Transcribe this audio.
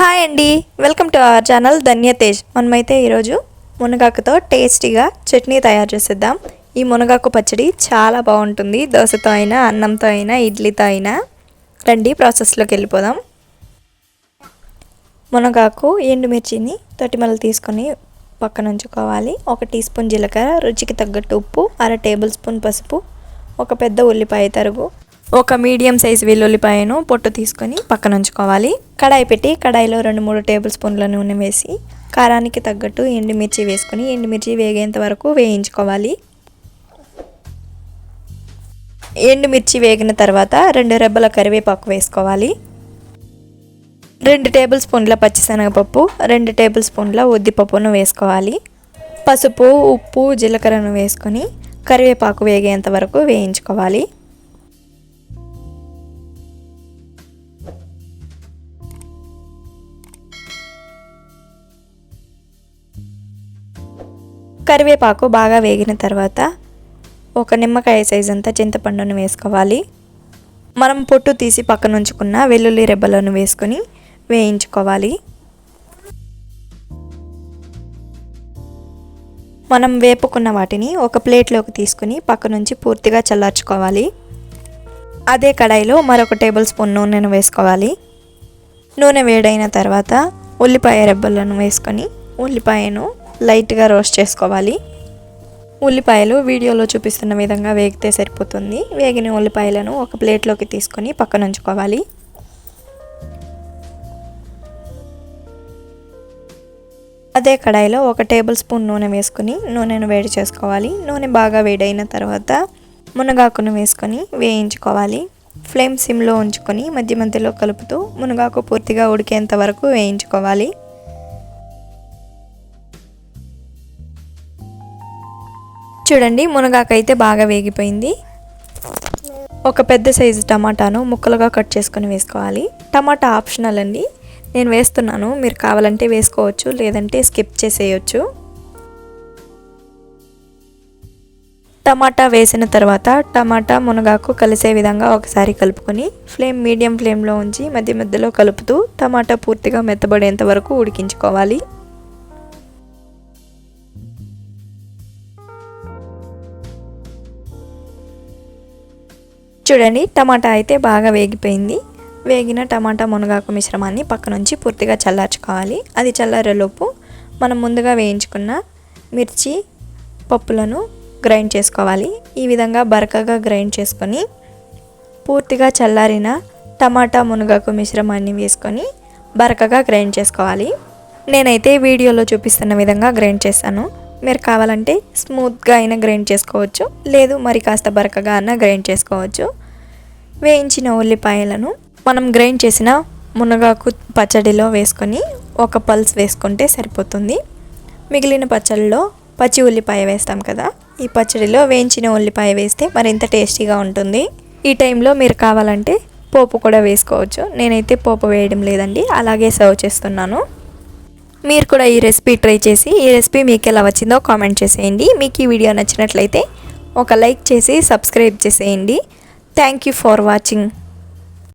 Hi అండి, welcome to our channel Dhanyatej. మనమైతే ఈరోజు మునగాకుతో టేస్టీగా చట్నీ తయారు చేసేద్దాం. ఈ మునగాకు పచ్చడి చాలా బాగుంటుంది. దోశతో అయినా, అన్నంతో అయినా, ఇడ్లీతో అయినా. రండి ప్రాసెస్లోకి వెళ్ళిపోదాం. మునగాకు, ఎండుమిర్చిని తొటిమలు తీసుకొని పక్కన ఉంచుకోవాలి. 1 టీ స్పూన్ జీలకర్ర, రుచికి తగ్గట్టు ఉప్పు, 1/2 టేబుల్ స్పూన్ పసుపు, ఒక పెద్ద ఉల్లిపాయ తరుగు, ఒక మీడియం సైజ్ వెల్లుల్లిపాయను పొట్టు తీసుకొని పక్కన ఉంచుకోవాలి. కడాయి పెట్టి కడాయిలో 2-3 టేబుల్ స్పూన్ల నూనె వేసి కారానికి తగ్గట్టు ఎండుమిర్చి వేసుకొని ఎండుమిర్చి వేగేంత వరకు వేయించుకోవాలి. ఎండుమిర్చి వేగిన తర్వాత 2 రెబ్బల కరివేపాకు వేసుకోవాలి. 2 టేబుల్ స్పూన్ల పచ్చిశనగపప్పు, 2 టేబుల్ స్పూన్ల ఉద్దిపప్పును వేసుకోవాలి. పసుపు, ఉప్పు, జీలకర్రను వేసుకొని కరివేపాకు వేగేంత వరకు వేయించుకోవాలి. కరివేపాకు బాగా వేగిన తర్వాత ఒక నిమ్మకాయ సైజ్ అంతా చింతపండును వేసుకోవాలి. మనం పొట్టు తీసి పక్కన ఉంచుకున్న వెల్లుల్లి రెబ్బలను వేసుకొని వేయించుకోవాలి. మనం వేపుకున్న వాటిని ఒక ప్లేట్లోకి తీసుకుని పక్క నుంచి పూర్తిగా చల్లార్చుకోవాలి. అదే కడాయిలో మరొక టేబుల్ స్పూన్ నూనెను వేసుకోవాలి. నూనె వేడైన తర్వాత ఉల్లిపాయ రెబ్బలను వేసుకొని ఉల్లిపాయను లైట్గా రోస్ట్ చేసుకోవాలి. ఉల్లిపాయలు వీడియోలో చూపిస్తున్న విధంగా వేగితే సరిపోతుంది. వేగిన ఉల్లిపాయలను ఒక ప్లేట్లోకి తీసుకొని పక్కన ఉంచుకోవాలి. అదే కడాయిలో 1 టేబుల్ స్పూన్ నూనె వేసుకొని నూనెను వేడి చేసుకోవాలి. నూనె బాగా వేడైన తర్వాత మునగాకును వేసుకొని వేయించుకోవాలి. ఫ్లేమ్ సిమ్లో ఉంచుకొని మధ్య మధ్యలో కలుపుతూ మునగాకు పూర్తిగా ఉడికేంత వరకు వేయించుకోవాలి. చూడండి, మునగాకు అయితే బాగా వేగిపోయింది. ఒక పెద్ద సైజు టమాటాను ముక్కలుగా కట్ చేసుకొని వేసుకోవాలి. టమాటా ఆప్షనల్ అండి, నేను వేస్తున్నాను. మీరు కావాలంటే వేసుకోవచ్చు, లేదంటే స్కిప్ చేసేయచ్చు. టమాటా వేసిన తర్వాత టమాటా మునగాకు కలిసే విధంగా ఒకసారి కలుపుకొని మీడియం ఫ్లేమ్లో ఉంచి మధ్య మధ్యలో కలుపుతూ టమాటా పూర్తిగా మెత్తబడేంత వరకు ఉడికించుకోవాలి. చూడండి, టమాటా అయితే బాగా వేగిపోయింది. వేగిన టమాటా మునగాకు మిశ్రమాన్ని పక్క నుంచి పూర్తిగా చల్లార్చుకోవాలి. అది చల్లారేలోపు మనం ముందుగా వేయించుకున్న మిర్చి పప్పులను గ్రైండ్ చేసుకోవాలి. ఈ విధంగా బరకగా గ్రైండ్ చేసుకొని పూర్తిగా చల్లారిన టమాటా మునగాకు మిశ్రమాన్ని వేసుకొని బరకగా గ్రైండ్ చేసుకోవాలి. నేనైతే వీడియోలో చూపిస్తున్న విధంగా గ్రైండ్ చేశాను. మీరు కావాలంటే స్మూత్గా అయినా గ్రైండ్ చేసుకోవచ్చు, లేదు మరి కాస్త బరకగా అయినా గ్రైండ్ చేసుకోవచ్చు. వేయించిన ఉల్లిపాయలను మనం గ్రైండ్ చేసిన మునగాకు పచ్చడిలో వేసుకొని ఒక పల్స్ వేసుకుంటే సరిపోతుంది. మిగిలిన పచ్చడిలో పచ్చి ఉల్లిపాయ వేస్తాం కదా, ఈ పచ్చడిలో వేయించిన ఉల్లిపాయ వేస్తే మరింత టేస్టీగా ఉంటుంది. ఈ టైంలో మీరు కావాలంటే పోపు కూడా వేసుకోవచ్చు. నేనైతే పోపు వేయడం లేదండి, అలాగే సర్వ్ చేస్తున్నాను. మీరు కూడా ఈ రెసిపీ ట్రై చేసి ఈ రెసిపీ మీకు ఎలా వచ్చిందో కామెంట్ చేసేయండి. మీకు ఈ వీడియో నచ్చినట్లయితే ఒక లైక్ చేసి సబ్స్క్రైబ్ చేసేయండి. Thank you for watching.